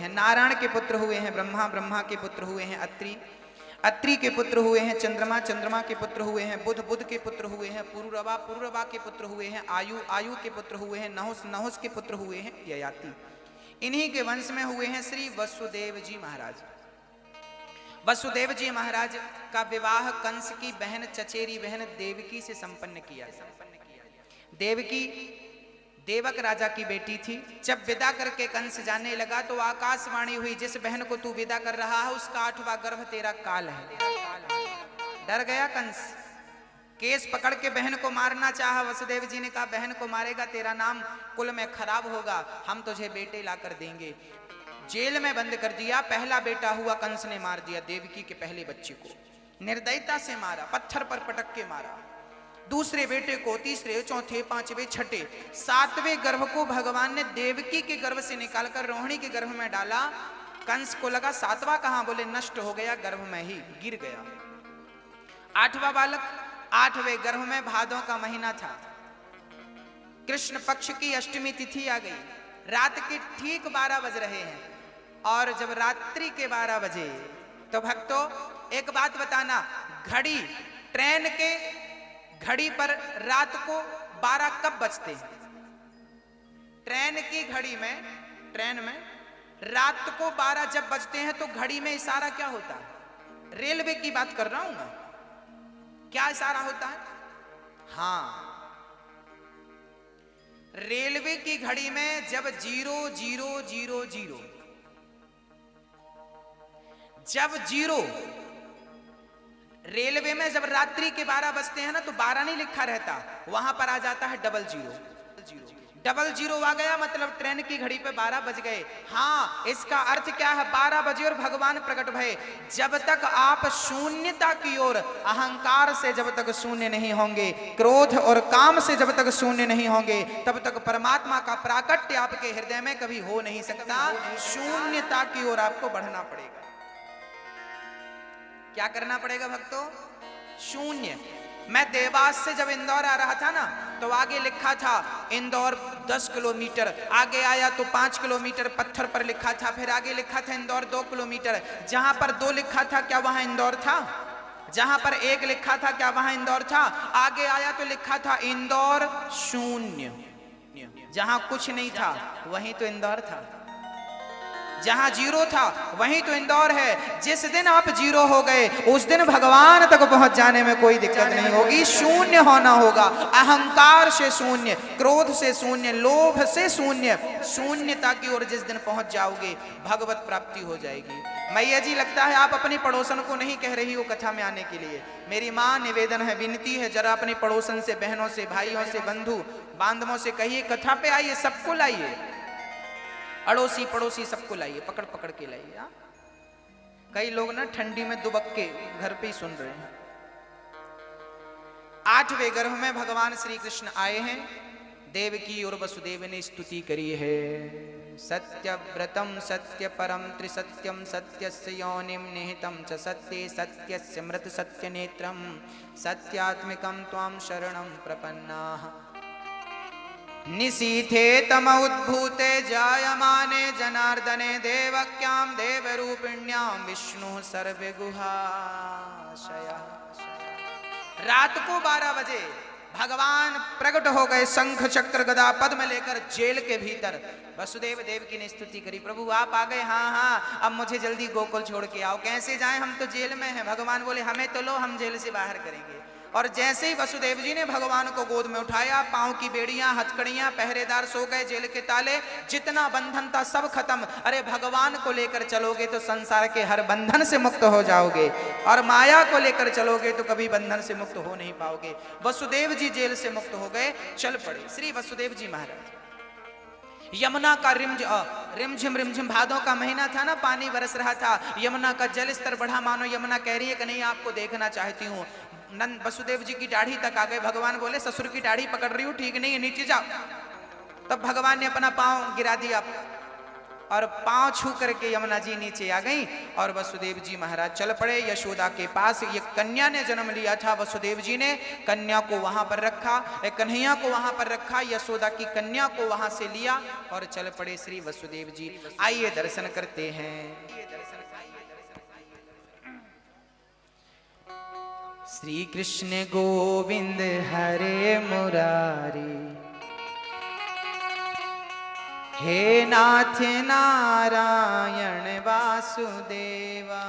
हैं, नारायण के पुत्र हुए हैं ब्रह्मा, ब्रह्मा के पुत्र हुए हैं अत्रि, अत्रि के पुत्र हुए हैं चंद्रमा, चंद्रमा के पुत्र हुए हैं बुध, बुध के पुत्र हुए हैं पुरुरवा, पुरुरवा के पुत्र हुए हैं आयु, आयु के पुत्र हुए हैं नहुस, नहुस के पुत्र हुए हैं ययाति। इन्हीं के वंश में हुए हैं श्री वसुदेव जी महाराज। वसुदेव जी महाराज का विवाह कंस की बहन चचेरी बहन देवकी से संपन्न किया। देवकी देवक राजा की बेटी थी। जब विदा करके कंस जाने लगा तो आकाशवाणी हुई, जिस बहन को तू विदा कर रहा है उसका 8वां गर्भ तेरा काल है। डर गया कंस, केस पकड़ के बहन को मारना चाहा। वसुदेव जी ने कहा बहन को मारेगा तेरा नाम कुल में खराब होगा, हम तुझे बेटे ला कर देंगे। जेल में बंद कर दिया। पहला बेटा हुआ, कंस ने मार दिया देवकी के पहले बच्चे को, निर्दयता से मारा, पत्थर पर पटक के मारा। दूसरे बेटे को, तीसरे, चौथे, पांचवे, छठे, 7वें गर्भ को भगवान ने देवकी के गर्भ से निकालकर रोहिणी के गर्भ में डाला। कंस को लगा 7वां कहां, बोले नष्ट हो गया, गर्भ में ही गिर गया। 8वां बालक 8वें गर्भ में, भादों का महीना था, कृष्ण पक्ष की अष्टमी तिथि आ गई। रात के ठीक 12 बज रहे हैं और जब रात्रि के 12 बजे तो भक्तों एक बात बताना, घड़ी, ट्रेन के घड़ी पर रात को 12 कब बजते हैं? ट्रेन की घड़ी में, ट्रेन में रात को 12 जब बजते हैं तो घड़ी में इशारा क्या होता है? रेलवे की बात कर रहा हूं मैं। क्या इशारा होता है? हाँ, रेलवे की घड़ी में जब 0000 जब 0 रेलवे में जब रात्रि के 12 बजते हैं ना तो 12 नहीं लिखा रहता, वहां पर आ जाता है 00। 00 आ गया मतलब ट्रेन की घड़ी पे 12 बज गए। हाँ, इसका अर्थ क्या है? 12 बजे और भगवान प्रकट भये। जब तक आप शून्यता की ओर, अहंकार से जब तक शून्य नहीं होंगे, क्रोध और काम से जब तक शून्य नहीं होंगे, तब तक परमात्मा का प्राकट्य आपके हृदय में कभी हो नहीं सकता। शून्यता की ओर आपको बढ़ना पड़ेगा। क्या करना पड़ेगा भक्तों? शून्य। मैं देवास से जब इंदौर आ रहा था ना तो आगे लिखा था इंदौर 10 किलोमीटर, आगे आया तो 5 किलोमीटर पत्थर पर लिखा था, फिर आगे लिखा था इंदौर 2 किलोमीटर। जहां पर 2 लिखा था क्या वहां इंदौर था? जहां पर 1 लिखा था क्या वहां इंदौर था? आगे आया तो लिखा था इंदौर 0। जहां कुछ नहीं था वहीं तो इंदौर था, जहां 0 था वहीं तो इंदौर है। जिस दिन आप 0 हो गए उस दिन भगवान तक पहुंच जाने में कोई दिक्कत नहीं होगी। शून्य होना होगा, अहंकार से शून्य, क्रोध से शून्य, लोभ से शून्य। शून्यता की ओर जिस दिन पहुंच जाओगे भगवत प्राप्ति हो जाएगी। मैया जी लगता है आप अपनी पड़ोसन को नहीं कह रही हो कथा में आने के लिए। मेरी माँ निवेदन है, विनती है, जरा अपने पड़ोसन से, बहनों से, भाइयों से, बंधु बांधवों से कहिए कथा पे आइए, सबको लाइए, अड़ोसी पड़ोसी सबको लाइए, पकड़ पकड़ के लाइए। कई लोग ना ठंडी में दुबक के घर पे ही सुन रहे हैं। 8वें गर्भ में भगवान श्री कृष्ण आए हैं। देवकी और वसुदेव ने स्तुति करी है। सत्यव्रतम सत्य परम त्रिसत्यम सत्यस्य योनिम निहितम च सत्ये सत्यस्य मृत सत्य नेत्रम सत्यात्मिकम त्वां शरणं प्रपन्नाः। निशीथे तम उद्भूते जायमाने जनार्दने देवक्यां देवरूपिण्यां विष्णु सर्वगुहाशयः। रात को 12 बजे भगवान प्रकट हो गए, शंख चक्र गदा पद्म लेकर जेल के भीतर। वसुदेव देवकी ने स्तुति करी, प्रभु आप आ गए, हाँ हाँ अब मुझे जल्दी गोकुल छोड़ के आओ। कैसे जाएं, हम तो जेल में हैं। भगवान बोले हमें तो लो, हम जेल से बाहर करेंगे। और जैसे ही वसुदेव जी ने भगवान को गोद में उठाया, पांव की बेड़ियां, हथकड़ियां, पहरेदार सो गए, जेल के ताले, जितना बंधन था सब खत्म। अरे भगवान को लेकर चलोगे तो संसार के हर बंधन से मुक्त हो जाओगे, और माया को लेकर चलोगे तो कभी बंधन से मुक्त हो नहीं पाओगे। वसुदेव जी जेल से मुक्त हो गए, चल पड़े श्री वसुदेव जी महाराज। यमुना का रिमझिम रिमझिम भादों का महीना था ना, पानी बरस रहा था। यमुना का जल स्तर बढ़ा, मानो यमुना कह रही है कि नहीं आपको देखना चाहती हूँ। नंद वसुदेव जी की दाढ़ी तक आ गए। भगवान बोले ससुर की दाढ़ी पकड़ रही हूँ, ठीक नहीं है, नीचे जाओ। तब भगवान ने अपना पांव गिरा दिया और पांव छू करके यमुना जी नीचे आ गई और वसुदेव जी महाराज चल पड़े यशोदा के पास। ये कन्या ने जन्म लिया था, वसुदेव जी ने कन्या को वहां पर रखा, कन्हैया को वहां पर रखा, यशोदा की कन्या को वहां से लिया और चल पड़े श्री वसुदेव जी। आइए दर्शन करते हैं। श्री कृष्ण गोविंद हरे मुरारी, हे नाथ नारायण वासुदेवा।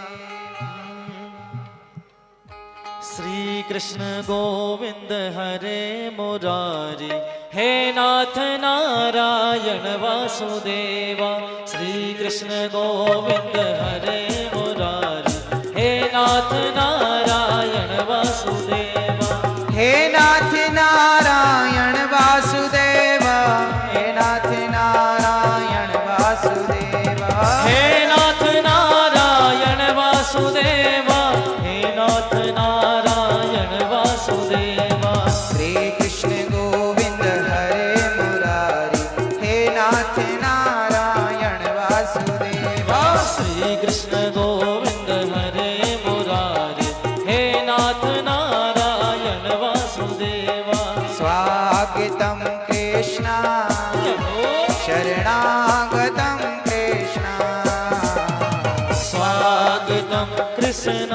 श्री कृष्ण गोविंद हरे मुरारी, हे नाथ नारायण वासुदेवा। श्री कृष्ण गोविंद हरे मुरारी, हे नाथ नारायण वासुदेवा। हे नाथ नारायण वासुदेवा, हे नाथ नारायण वासुदेवा। हे नाथ नारायण वासुदेवा, हे नाथ नारायण वासुदेवा। श्री कृष्ण गोविंद हरे मुरारी, हे नाथ नारायण वासुदेवा। श्री कृष्ण गोविंद हरे मुरारी, हे नाथ नारायण वासुदेवा। स्वागतम कृष्ण शरणागतम कृष्ण, स्वागतम कृष्ण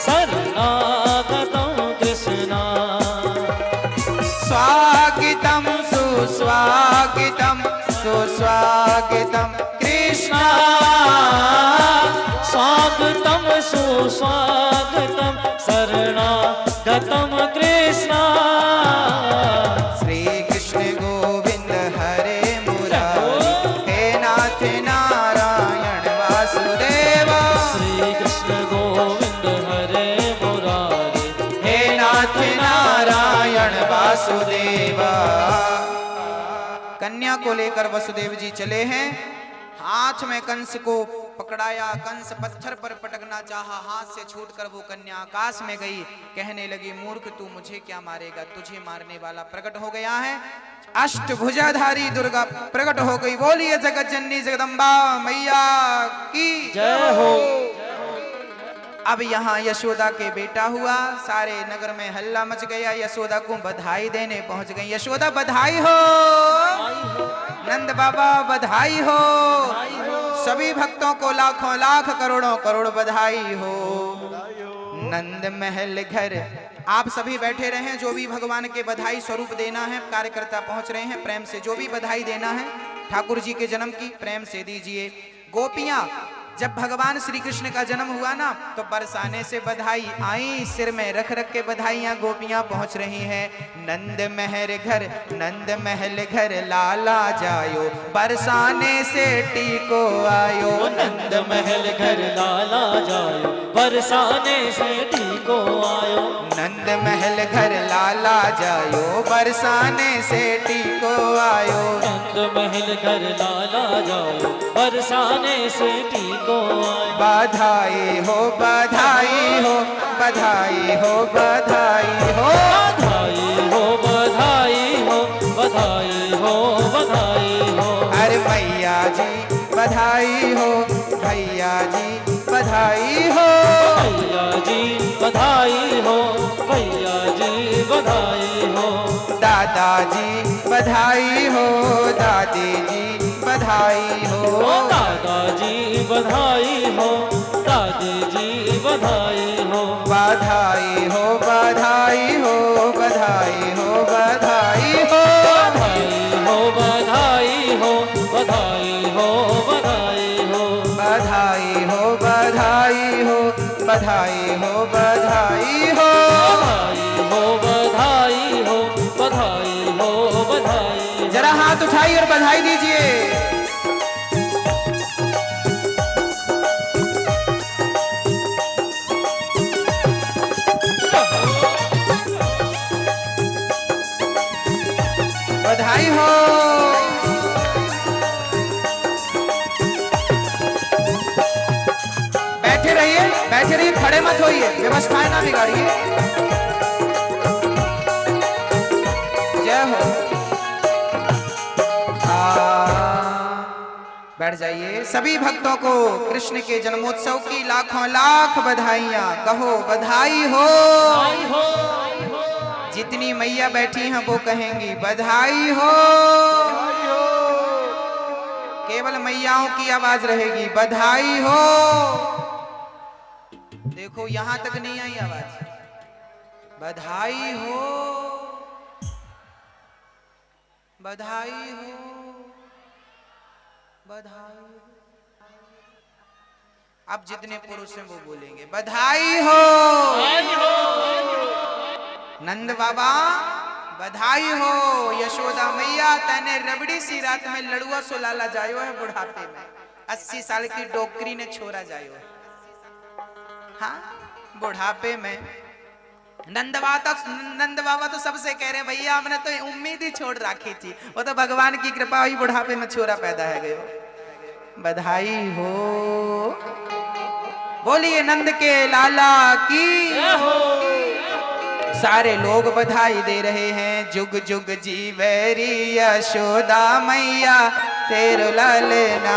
शरणागतम कृष्ण। स्वागतम सुस्वागतम सुस्वागतम कृष्ण। स्वागतम सुस्वागतम शरणागतम कृष्ण। श्री कृष्ण गोविंद हरे मुरारी, हे नाथ नारायण वासुदेवा। श्री कृष्ण गोविंद हरे मुरारी, हे नाथ नारायण वासुदेवा। कन्या को लेकर वसुदेव जी चले हैं। हाथ में कंस को पकड़ाया, कंस पत्थर पर पटकना चाहा, हाथ से छूटकर वो कन्या आकाश में गई। कहने लगी, मूर्ख तू मुझे क्या मारेगा, तुझे मारने वाला प्रकट हो गया है। अष्टभुजाधारी दुर्गा प्रकट हो गई। बोलिए जगत जननी जगदम्बा मैया की जय हो। अब यहाँ यशोदा के बेटा हुआ, सारे नगर में हल्ला मच गया। यशोदा को बधाई देने पहुंच गई। यशोदा बधाई हो, नंद बाबा बधाई हो, सभी भक्तों को लाखों लाख करोड़ों करोड़ बधाई हो। नंद महल घर आप सभी बैठे रहे। जो भी भगवान के बधाई स्वरूप देना है, कार्यकर्ता पहुंच रहे हैं, प्रेम से जो भी बधाई देना है ठाकुर जी के जन्म की प्रेम से दीजिए। गोपियां, जब भगवान श्री कृष्ण का जन्म हुआ ना, तो बरसाने से बधाई आई, सिर में रख रख के बधाइयां गोपियां पहुंच रही हैं। नंद महल घर लाला जायो, बरसाने से टीको आयो। नंद महल घर लाला जायो, बरसाने से टीको आयो। नंद महल घर लाला जायो, बरसाने से टीको आयो। नंद महल घर लाला जायो, बरसाने से टीको आयो। बधाई हो बधाई हो, बधाई हो बधाई हो, बधाई हो बधाई हो, बधाई हो बधाई हो। अरे मैया जी बधाई हो, भैया जी बधाई हो, भैया जी बधाई हो, भैया जी बधाई हो। दादाजी बधाई हो, दादी जी बधाई हो, दादाजी बधाई हो, दादी जी बधाई हो। बधाई हो बधाई हो, बधाई हो बधाई हो, बधाई हो बधाई हो, बधाई हो बधाई हो। बधाई हो बधाई हो, बधाई हो बधाई हो, बधाई हो बधाई हो, बधाई हो बधाई। जरा हाथ उठाइए और बधाई दीजिए। बधाई हो। बैठे रहिए, खड़े मत होइए, व्यवस्थाएं ना बिगाड़िए। जय हो। बैठ जाइए। सभी भक्तों को कृष्ण के जन्मोत्सव की लाखों लाख बधाइयां। कहो बधाई हो। जितनी मैया बैठी हैं वो कहेंगी बधाई हो। केवल मैयाओं की आवाज रहेगी बधाई हो। देखो यहां तक नहीं आई आवाज। बधाई हो, बधाई हो, बधाई। अब जितने पुरुष हैं वो बोलेंगे बधाई हो। नंद बाबा बधाई हो। यशोदा मैया तने रबड़ी सी रात में लड़ुआ सुलाला जायो है बुढ़ापे में। 80 साल की डोकरी ने छोरा जायो है। हाँ बुढ़ापे में नंद बाबा तो सबसे कह रहे हैं भैया हमने तो उम्मीद ही छोड़ रखी थी। वो तो भगवान की कृपा हुई बुढ़ापे में छोरा पैदा है गयो। बधाई हो। बोलिए नंद के लाला की। सारे लोग बधाई दे रहे हैं। जुग जुग जीवेरी यशोदा मैया तेरो ललना।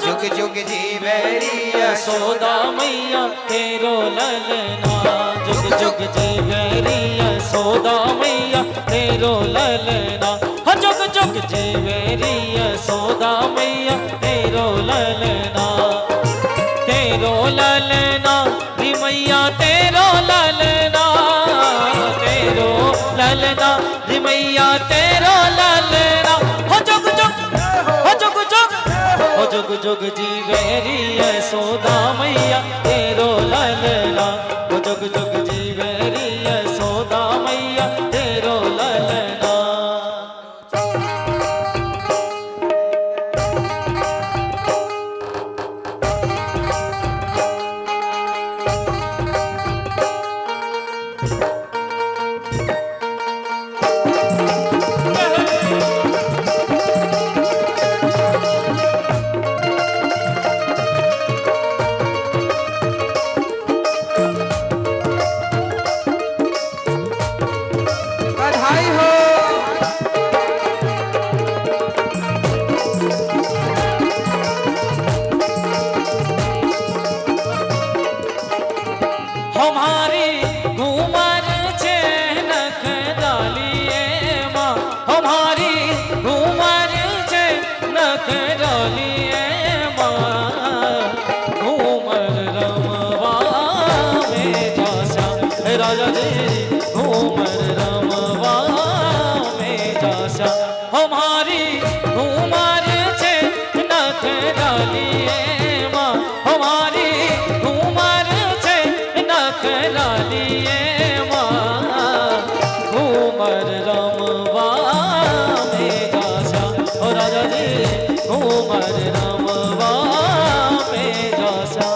जुग जुग जीवेरी यशोदा मैया तेरो ललना। जुग जुग जीवेरी यशोदा मैया तेरो ललना। जुग जुग जीवेरी यशोदा मैया तेरो ललना। तेरो ललना री मैया तेरो ललना। तेरो ललना री मैया तेरो ललना। हो जुग जुग, हो जुग जुग, हो जुग जुग जीवेरी यशोदा मैया तेरो ललना। हो जुग जुग जीवेरी यशोदा मैया तेरो ललना। बधाई हो। हमारी घूमर चैनक डालिए माँ। हमारी घूमर चैनक डालिए माँ। घूमर रमवा में जासा राजा जी। घूमर रमवा में जासा। हमारी घूमर चैनक डालिए माँ। हमारी घूमर चैनक डालिए माँ। घूमर रमवा में जासा ओ राजा जी। घूमर रमवा में जासा।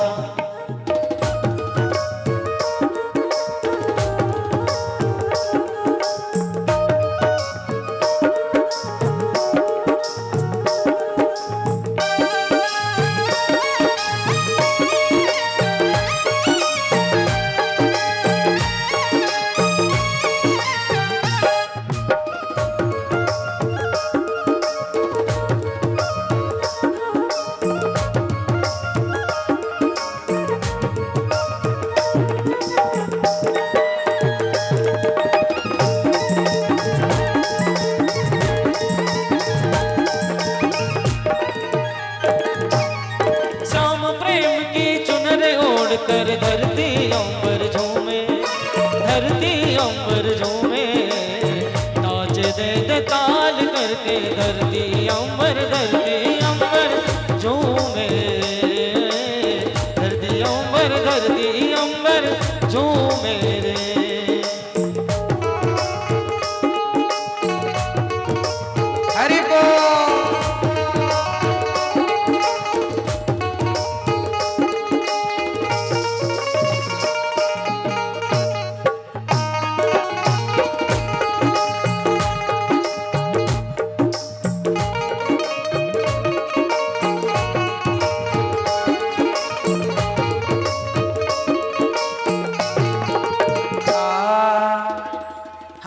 श्याम प्रेम की चुनर ओढ़ कर धरती अंबर झूमे। धरती अंबर झूमे। नाच दे ताल करके धरती अंबर झूमे। धरती अंबर झूमे।